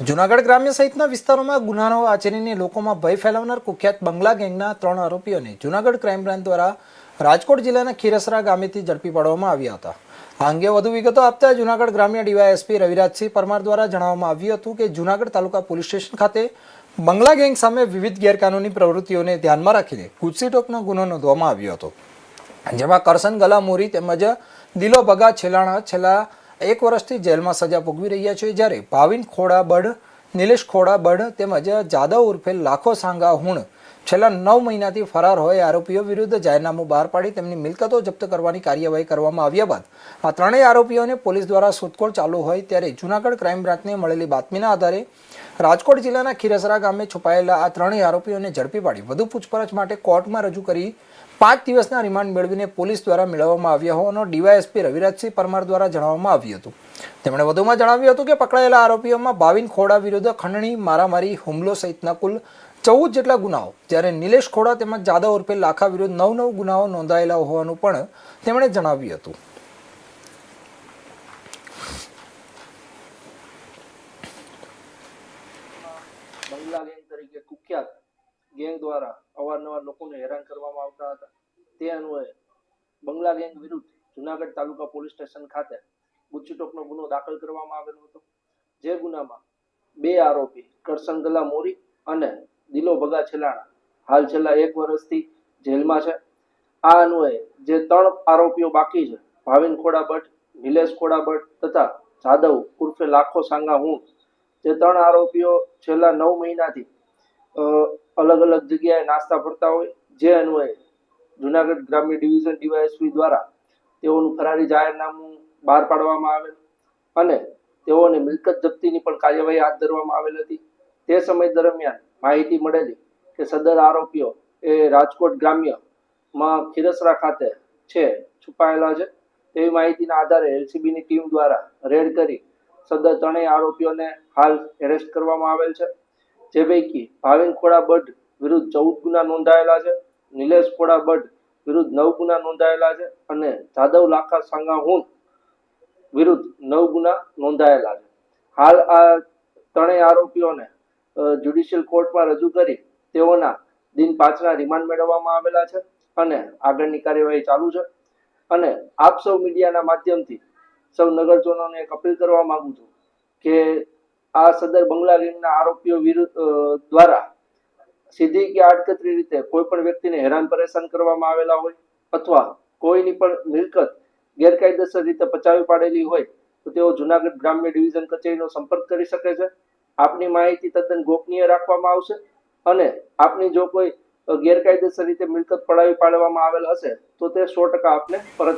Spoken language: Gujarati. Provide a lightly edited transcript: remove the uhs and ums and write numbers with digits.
જૂનાગઢ ગ્રામ્ય સહિતના વિસ્તારોમાં ગુનાઓ આચરીને લોકોમાં ભય ફેલાવનાર કુખ્યાત બંગલા ગેંગના 3 આરોપીઓને જૂનાગઢ ક્રાઇમ બ્રાન્ચ દ્વારા રાજકોટ જિલ્લાના ખીરસરા ગામેથી ઝડપી પાડવામાં આવ્યા હતા। આ અંગે વધુ વિગતો આપતા જૂનાગઢ ગ્રામ્ય ડીવાયએસપી રવિરાજસિંહ પરમાર દ્વારા જણાવવામાં આવ્યું હતું કે જૂનાગઢ તાલુકા પોલીસ સ્ટેશન ખાતે બંગલા ગેંગ સામે વિવિધ ગેરકાનૂની પ્રવૃત્તિઓને ધ્યાનમાં રાખીને ગુજસીટોકનો ગુનો નોંધવામાં આવ્યો હતો, જેમાં કરશન ગલામોરી તેમજ દિલો ભગા છેલાણા છેલ્લા 1 વર્ષથી જેલમાં સજા ભોગવી રહ્યા છે, જ્યારે ભાવિન ખોડા બઢ, નિલેશ ખોડા બઢ તેમજ જાદવ ઉર્ફે લાખો સાંગા હુણ છેલ્લા 9 મહિનાથી ફરાર હોય આરોપીઓ વિરુદ્ધ જાહેરનામું બહાર પાડી તેમની મિલકતો જપ્ત કરવાની કાર્યવાહી કરવામાં આવ્યા બાદ આ ત્રણેય આરોપીઓને પોલીસ દ્વારા શોધખોળ ચાલુ હોય ત્યારે જૂનાગઢ ક્રાઇમ બ્રાન્ચને મળેલી બાતમીના આધારે રાજકોટ જિલ્લાના ખીરસરા ગામે છુપાયેલા આ ત્રણેય આરોપીઓને ઝડપી પાડી વધુ પૂછપરછ માટે કોર્ટમાં રજૂ કરી 5 દિવસના રિમાન્ડ મેળવીને પોલીસ દ્વારા મેળવવામાં આવ્યા હોવાનો ડીવાયએસપી રવિરાજસિંહ પરમાર દ્વારા જણાવવામાં આવ્યું હતું। તેમણે વધુમાં જણાવ્યું હતું કે પકડાયેલા આરોપીઓમાં ભાવિન ખોડા વિરુદ્ધ ખંડણી, મારામારી, હુમલો સહિતના કુલ 14 જેટલા ગુનાઓ, જ્યારે નિલેશ ખોડા તેમજ જાદવ ઉર્ફે લાખા વિરુદ્ધ 9 ગુનાઓ નોંધાયેલા હોવાનું પણ તેમણે જણાવ્યું હતું। બંગલા ગેંગ તરીકે કુખ્યાત ગેંગ દ્વારા અવારનવાર લોકોને હેરાન કરવામાં આવતા હતા। તે અન્વયે બંગલા ગેંગ વિરુદ્ધ જૂનાગઢ તાલુકા પોલીસ સ્ટેશન ખાતે ગુજસીટોકનો ગુનો દાખલ કરવામાં આવેલો હતો। જે ગુનામાં 2 આરોપી કરશન ગલામોરી અને દિલો ભગા છેલાણા હાલ છેલ્લા 1 વર્ષથી જેલમાં છે। આ અન્વયે જે 3 આરોપીઓ બાકી છે, ભાવિન ખોડા બઢ, નિલેશ ખોડા બઢ તથા જાદવ ઉર્ફે લાખો સાંગા હુણ, જે 3 આરોપીઓ છેલ્લા 9 મહિનાથી અલગ અલગ જગ્યાએ નાસ્તા ફરતા હોય, જે અન્વયે જૂનાગઢ ગ્રામ્ય ડિવિઝન ડીવાયએસપી દ્વારા તેઓનું ફરારી જાહેરનામું બહાર પાડવામાં આવેલ અને તેઓને મિલકત જપ્તીની પણ કાર્યવાહી હાથ ધરવામાં આવેલ હતી। તે સમય દરમિયાન માહિતી મળેલી કે સદર આરોપીઓ એ રાજકોટ ગ્રામ્યમાં ખીરસરા ખાતે છુપાયેલા છે। તેવી માહિતીના આધારે એલસીબીની ટીમ દ્વારા રેડ કરી સદર 3 આરોપીઓને હાલ એરેસ્ટ કરવામાં આવેલ છે। જે પૈકી ભાવિન ખોડા બઢ વિરુદ્ધ 14 ગુના નોંધાયેલા છે, નિલેશ ખોડા બઢ વિરુદ્ધ 9 ગુના નોંધાયેલા છે અને જાદવ લાખા સાંગા હુણ વિરુદ્ધ 9 ગુના નોંધાયેલા છે। હાલ આ 3 આરોપીઓને જ્યુડિશિયલ કોર્ટમાં રજૂ કરી તેઓના દિન 5ના રિમાન્ડ મેળવવામાં આવેલા છે અને આગળની કાર્યવાહી ચાલુ છે। અને આપ સૌ મીડિયાના માધ્યમથી સૌ નગરજનોને એક અપીલ કરવા માંગુ છું કે આ સદર બંગલા ગેંગના આરોપીઓ વિરુદ્ધ દ્વારા સીધી કે આડકતરી રીતે કોઈ પણ વ્યક્તિને હેરાન પરેશાન કરવામાં આવેલા હોય અથવા કોઈની પણ મિલકત ગેરકાયદેસર રીતે પચાવી પાડેલી હોય તો તેઓ જૂનાગઢ ગ્રામ્ય ડિવિઝન કચેરીનો સંપર્ક કરી શકે છે। આપની માહિતી તદ્દન ગોપનીય રાખવામાં આવશે અને આપની જો કોઈ ગેરકાયદેસર રીતે મિલકત પડાવી પાડવામાં આવેલ હશે તો તે 100% આપને પરત